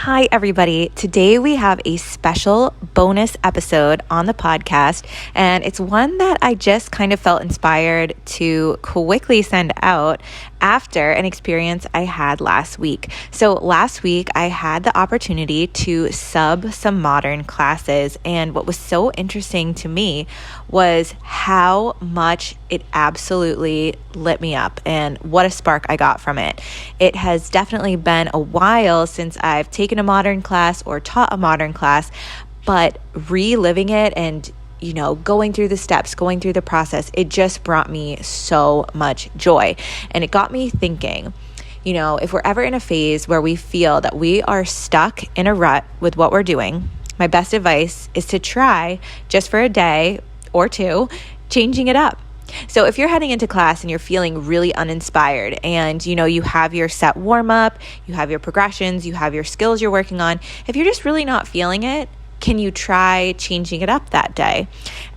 Hi, everybody. Today we have a special bonus episode on the podcast, and it's one that I just kind of felt inspired to quickly send out after an experience I had last week. So last week I had the opportunity to sub some modern classes, and what was so interesting to me was how much it absolutely lit me up and what a spark I got from it. It has definitely been a while since I've taken a modern class or taught a modern class, but reliving it and going through the steps, going through the process, it just brought me so much joy. And it got me thinking, if we're ever in a phase where we feel that we are stuck in a rut with what we're doing, my best advice is to try, just for a day or two, changing it up. So if you're heading into class and you're feeling really uninspired and you have your set warm up, you have your progressions, you have your skills you're working on, if you're just really not feeling it, can you try changing it up that day?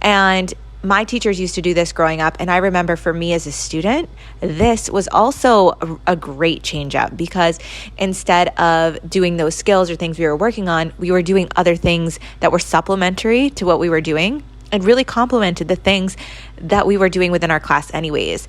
And my teachers used to do this growing up, and I remember for me as a student, this was also a great change up, because instead of doing those skills or things we were working on, we were doing other things that were supplementary to what we were doing and really complemented the things that we were doing within our class anyways.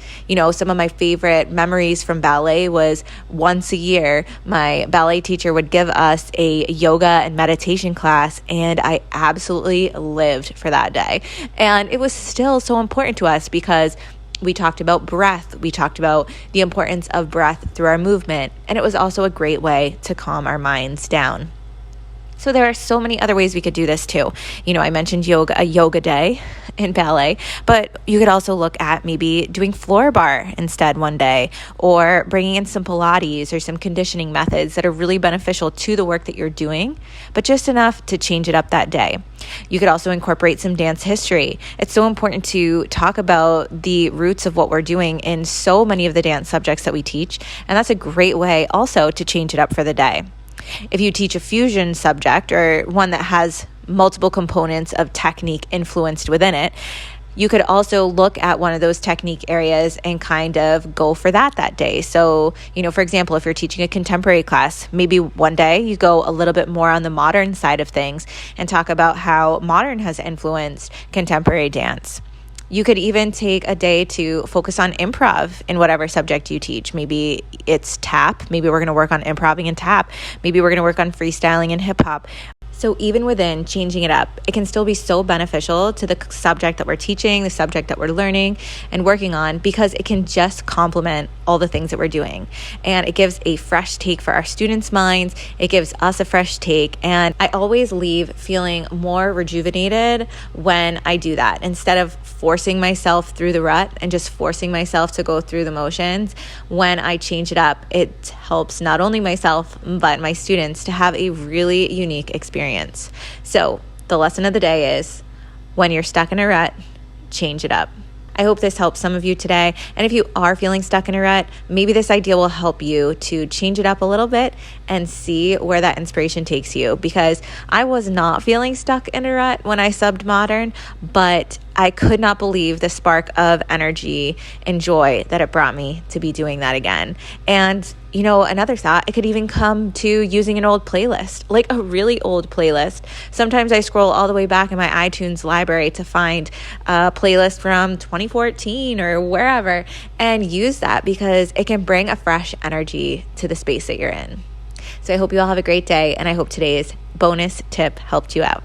Some of my favorite memories from ballet was once a year, my ballet teacher would give us a yoga and meditation class, and I absolutely lived for that day. And it was still so important to us because we talked about breath. We talked about the importance of breath through our movement, and it was also a great way to calm our minds down. So there are so many other ways we could do this too. I mentioned a yoga day in ballet, but you could also look at maybe doing floor bar instead one day, or bringing in some Pilates or some conditioning methods that are really beneficial to the work that you're doing, but just enough to change it up that day. You could also incorporate some dance history. It's so important to talk about the roots of what we're doing in so many of the dance subjects that we teach, and that's a great way also to change it up for the day. If you teach a fusion subject or one that has multiple components of technique influenced within it, you could also look at one of those technique areas and kind of go for that day. So, for example, if you're teaching a contemporary class, maybe one day you go a little bit more on the modern side of things and talk about how modern has influenced contemporary dance. You could even take a day to focus on improv in whatever subject you teach. Maybe it's tap. Maybe we're going to work on improving in tap. Maybe we're going to work on freestyling in hip hop. So even within changing it up, it can still be so beneficial to the subject that we're teaching, the subject that we're learning and working on, because it can just complement all the things that we're doing. And it gives a fresh take for our students' minds. It gives us a fresh take. And I always leave feeling more rejuvenated when I do that. Instead of forcing myself through the rut and just forcing myself to go through the motions, when I change it up, it helps not only myself, but my students to have a really unique experience. So the lesson of the day is, when you're stuck in a rut, change it up. I hope this helps some of you today. And if you are feeling stuck in a rut, maybe this idea will help you to change it up a little bit and see where that inspiration takes you. Because I was not feeling stuck in a rut when I subbed modern, but I could not believe the spark of energy and joy that it brought me to be doing that again. And another thought, it could even come to using an old playlist, like a really old playlist. Sometimes I scroll all the way back in my iTunes library to find a playlist from 2014 or wherever, and use that because it can bring a fresh energy to the space that you're in. So I hope you all have a great day, and I hope today's bonus tip helped you out.